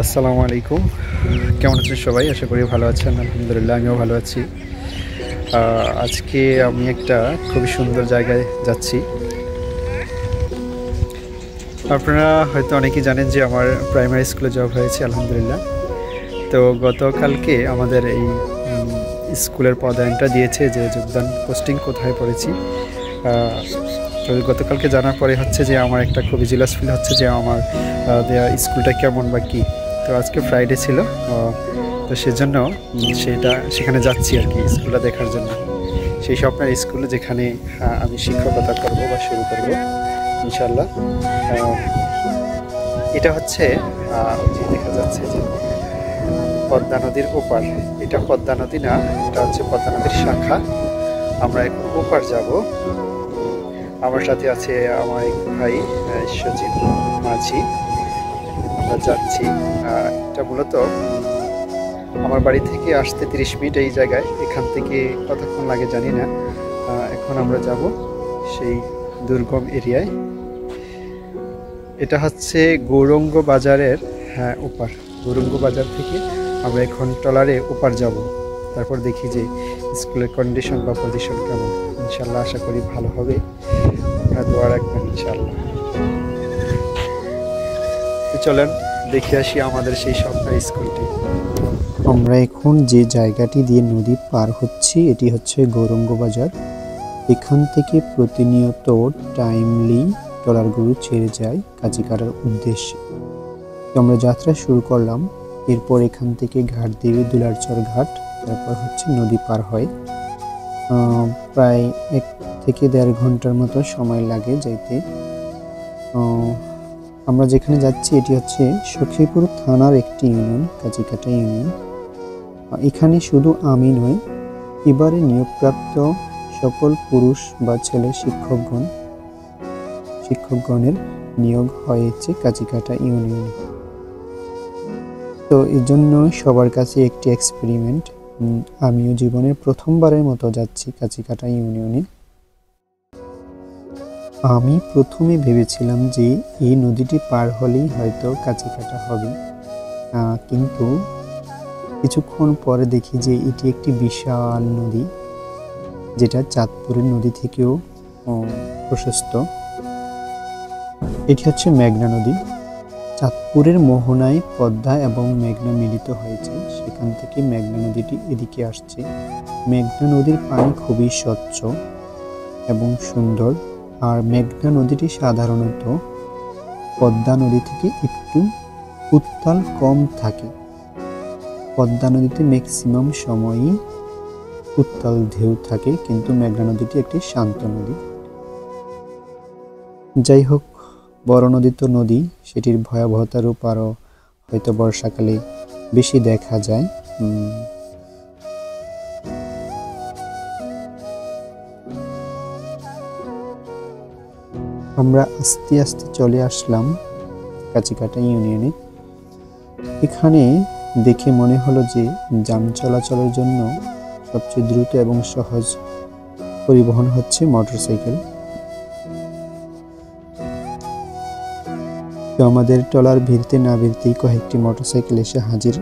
আসসালামু আলাইকুম। কেমন আছেন সবাই? আশা করি ভালো আছেন। আলহামদুলিল্লাহ আমিও ভালো আছি। আজকে আমি একটা খুবই সুন্দর জায়গায় যাচ্ছি। আপনারা হয়তো অনেকেই জানেন যে আমার প্রাইমারি স্কুলে জব হয়েছে আলহামদুলিল্লাহ। তো গতকালকে আমাদের এই স্কুলের পদায়নটা দিয়েছে যে যোগদান পোস্টিং কোথায় পড়েছি। তো গতকালকে জানার পরে হচ্ছে যে আমার একটা খুবই জেলাস ফিল হচ্ছে যে আমার স্কুলটা কেমন বা কী। তো আজকে ফ্রাইডে ছিল, তো সেজন্য সেখানে যাচ্ছি আর কি স্কুলটা দেখার জন্য। সেই স্বপ্নের স্কুলে যেখানে আমি শিক্ষকতা করব বা শুরু করব ইনশাল্লাহ। এটা হচ্ছে যে দেখা যাচ্ছে যে পদ্মা নদীর ওপার। এটা পদ্মা নদী না, এটা হচ্ছে পদ্মা নদীর শাখা। আমরা এখন ওপার যাব। আমার সাথে আছে আমার এক ভাই সজীব মাঝি। আমরা যাচ্ছি। এটা মূলত আমার বাড়ি থেকে আসতে 30 মিনিট এই জায়গায়। এখান থেকে কতক্ষণ লাগে জানি না। এখন আমরা যাব সেই দুর্গম এরিয়ায়। এটা হচ্ছে গৌরঙ্গ বাজারের ওপার। গৌরঙ্গ বাজার থেকে আমরা এখন ট্রলারে ওপার যাব। তারপর দেখি যে স্কুলের কন্ডিশন বা পজিশন কেমন। ইনশাল্লাহ আশা করি ভালো হবে। আপনারা দোয়া রাখবেন ইনশাল্লাহ। চলেন দেখে আসি আমাদের সেই স্বপ্নের স্কুলটি। আমরা এখন যে জায়গাটি দিয়ে নদী পার হচ্ছি এটি হচ্ছে গৌরঙ্গ বাজার। এখান থেকে প্রতিনিয়ত টাইমলি ট্রলারগুলো ছেড়ে যায় কাজিকাটার উদ্দেশ্যে। আমরা যাত্রা শুরু করলাম। এরপর এখান থেকে ঘাট দিয়ে দুলারচর ঘাট, তারপর হচ্ছে নদী পার হয়। প্রায় 1 থেকে 1.5 ঘন্টার মতো সময় লাগে যাইতে। আমরা যেখানে যাচ্ছি এটি হচ্ছে সখীপুর থানার একটি ইউনিয়ন, কাজিকাটা ইউনিয়ন। এখানে শুধু আমি নয়, এবারে নিয়োগপ্রাপ্ত সকল পুরুষ বা ছেলে শিক্ষকগণের নিয়োগ হয়েছে কাজিকাটা ইউনিয়নে। তো এই জন্য সবার কাছে একটি এক্সপেরিমেন্ট। আমিও জীবনের প্রথমবারের মতো যাচ্ছি কাজিকাটা ইউনিয়নে। আমি প্রথমে ভেবেছিলাম যে এই নদীটি পার হলেই হয়তো কাজিকাটা হবে, কিন্তু কিছুক্ষণ পরে দেখি যে এটি একটি বিশাল নদী, যেটা চাঁদপুরের নদী থেকেও প্রশস্ত। এটি হচ্ছে মেঘনা নদী। চাঁদপুরের মোহনায় পদ্মা এবং মেঘনা মিলিত হয়েছে, সেখান থেকে মেঘনা নদীটি এদিকে আসছে। মেঘনা নদীর পানি খুবই স্বচ্ছ এবং সুন্দর। আর মেঘনা নদীটি সাধারণত পদ্মা নদী থেকে একটু উত্তাল কম থাকে। পদ্মা নদীতে ম্যাক্সিমাম সময়ই উত্তাল ঢেউ থাকে, কিন্তু মেঘনা নদীটি একটি শান্ত নদী। যাই হোক, বড় নদী তো নদী, সেটির ভয়াবহতার রূপ আরও হয়তো বর্ষাকালে বেশি দেখা যায়। আমরা আস্তে আস্তে চলে আসলাম কাজিকাটা ইউনিয়নে। এখানে দেখে মনে হলো যে যান চলাচলের জন্য সবচেয়ে দ্রুত এবং সহজ পরিবহন হচ্ছে মোটরসাইকেল। তো আমাদের ট্রলার ভিড়তে না ভিড়তেই কয়েকটি মোটরসাইকেল এসে হাজির।